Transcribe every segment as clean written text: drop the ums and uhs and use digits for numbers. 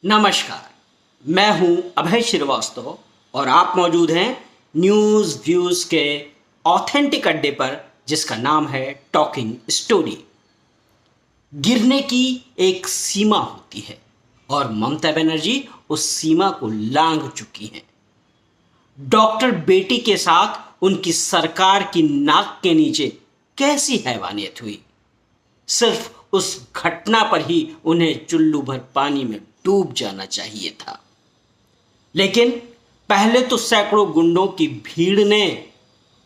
नमस्कार, मैं हूं अभय श्रीवास्तव और आप मौजूद हैं न्यूज़ व्यूज़ के ऑथेंटिक अड्डे पर जिसका नाम है टॉकिंग स्टोरी। गिरने की एक सीमा होती है और ममता बनर्जी उस सीमा को लांघ चुकी हैं। डॉक्टर बेटी के साथ उनकी सरकार की नाक के नीचे कैसी हैवानियत हुई, सिर्फ उस घटना पर ही उन्हें चुल्लू भर पानी में डूब जाना चाहिए था। लेकिन पहले तो सैकड़ों गुंडों की भीड़ ने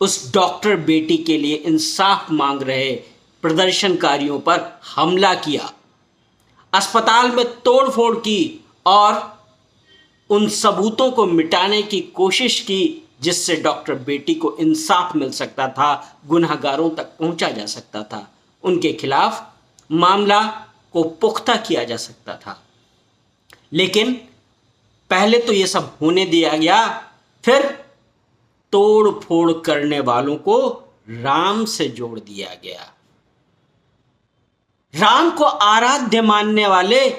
उस डॉक्टर बेटी के लिए इंसाफ मांग रहे प्रदर्शनकारियों पर हमला किया, अस्पताल में तोड़फोड़ की और उन सबूतों को मिटाने की कोशिश की जिससे डॉक्टर बेटी को इंसाफ मिल सकता था, गुनहगारों तक पहुंचा जा सकता था, उनके खिलाफ मामला को पुख्ता किया जा सकता था। लेकिन पहले तो ये सब होने दिया गया, फिर तोड़ फोड़ करने वालों को राम से जोड़ दिया गया। राम को आराध्य मानने वाले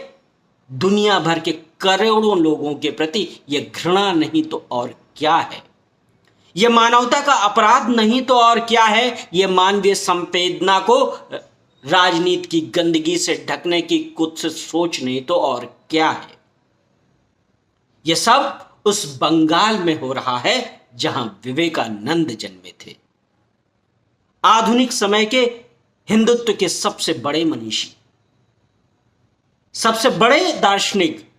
दुनिया भर के करोड़ों लोगों के प्रति यह घृणा नहीं तो और क्या है, यह मानवता का अपराध नहीं तो और क्या है, यह मानवीय संवेदना को राजनीति की गंदगी से ढकने की कुछ सोच नहीं तो और क्या है। यह सब उस बंगाल में हो रहा है जहां विवेकानंद जन्मे थे, आधुनिक समय के हिंदुत्व के सबसे बड़े मनीषी, सबसे बड़े दार्शनिक,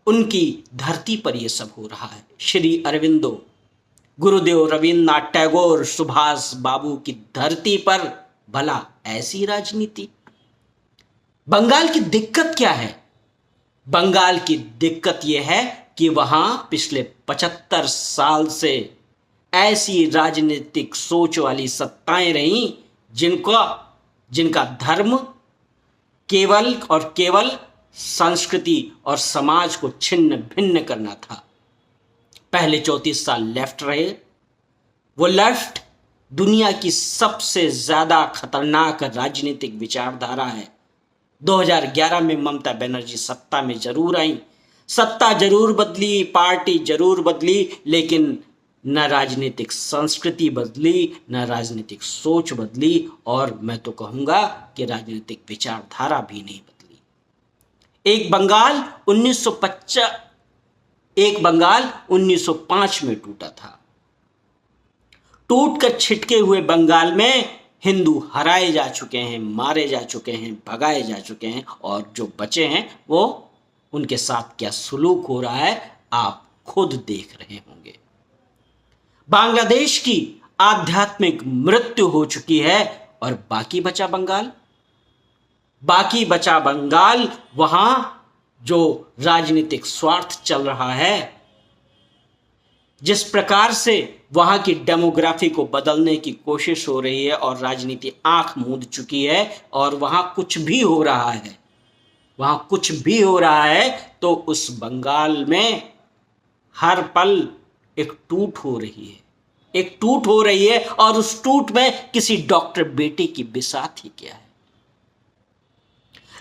उनकी धरती पर यह सब हो रहा है। श्री अरविंदो, गुरुदेव रविन्द्रनाथ टैगोर, सुभाष बाबू की धरती पर भला ऐसी राजनीति। बंगाल की दिक्कत क्या है? बंगाल की दिक्कत यह है कि वहां पिछले 75 साल से ऐसी राजनीतिक सोच वाली सत्ताएं रहीं जिनका धर्म केवल और केवल संस्कृति और समाज को छिन्न भिन्न करना था। पहले 34 साल लेफ्ट रहे। वो लेफ्ट दुनिया की सबसे ज्यादा खतरनाक राजनीतिक विचारधारा है। 2011 में ममता बनर्जी सत्ता में जरूर आई, सत्ता जरूर बदली, पार्टी जरूर बदली, लेकिन न राजनीतिक संस्कृति बदली, न राजनीतिक सोच बदली, और मैं तो कहूंगा कि राजनीतिक विचारधारा भी नहीं बदली। एक बंगाल 1905 में टूटा था। टूट कर छिटके हुए बंगाल में हिंदू हराए जा चुके हैं, मारे जा चुके हैं, भगाए जा चुके हैं, और जो बचे हैं वो उनके साथ क्या सुलूक हो रहा है आप खुद देख रहे होंगे। बांग्लादेश की आध्यात्मिक मृत्यु हो चुकी है और बाकी बचा बंगाल, वहां जो राजनीतिक स्वार्थ चल रहा है, जिस प्रकार से वहां की डेमोग्राफी को बदलने की कोशिश हो रही है और राजनीति आंख मूंद चुकी है, और वहां कुछ भी हो रहा है तो उस बंगाल में हर पल एक टूट हो रही है, और उस टूट में किसी डॉक्टर बेटे की बिसात ही क्या है।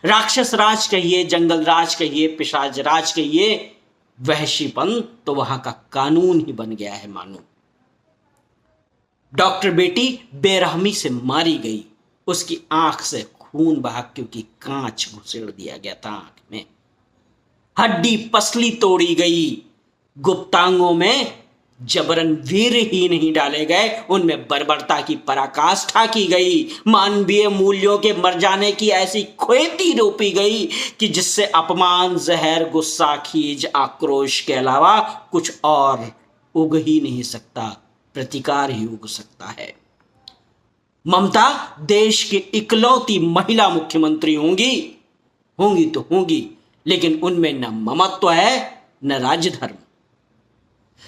राक्षस राज कहिए, जंगल राज कहिए, पिशाच राज कहिए, वहशीपन तो वहां का कानून ही बन गया है मानो। डॉक्टर बेटी बेरहमी से मारी गई, उसकी आंख से खून बहा क्योंकि कांच घुसेड़ दिया गया था आंख में, हड्डी पसली तोड़ी गई, गुप्तांगों में जबरन वीर ही नहीं डाले गए, उनमें बर्बरता की पराकाष्ठा की गई, मानवीय मूल्यों के मर जाने की ऐसी खोती रोपी गई कि जिससे अपमान, जहर, गुस्सा, खीज, आक्रोश के अलावा कुछ और उग ही नहीं सकता, प्रतिकार ही उग सकता है। ममता देश की इकलौती महिला मुख्यमंत्री होंगी, लेकिन उनमें न ममत्व है न राजधर्म।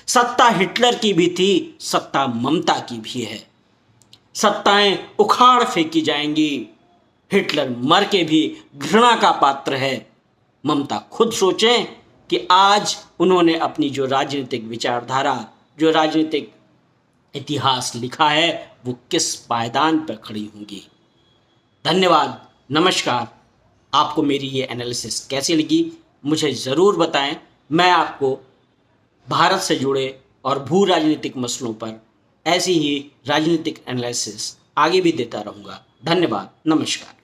सत्ता हिटलर की भी थी, सत्ता ममता की भी है। सत्ताएं उखाड़ फेंकी जाएंगी, हिटलर मर के भी घृणा का पात्र है। ममता खुद सोचें कि आज उन्होंने अपनी जो राजनीतिक विचारधारा, जो राजनीतिक इतिहास लिखा है, वो किस पायदान पर खड़ी होंगी। धन्यवाद, नमस्कार। आपको मेरी ये एनालिसिस कैसी लगी मुझे ज़रूर बताएं। मैं आपको भारत से जुड़े और भू राजनीतिक मसलों पर ऐसी ही राजनीतिक एनालिसिस आगे भी देता रहूँगा। धन्यवाद, नमस्कार।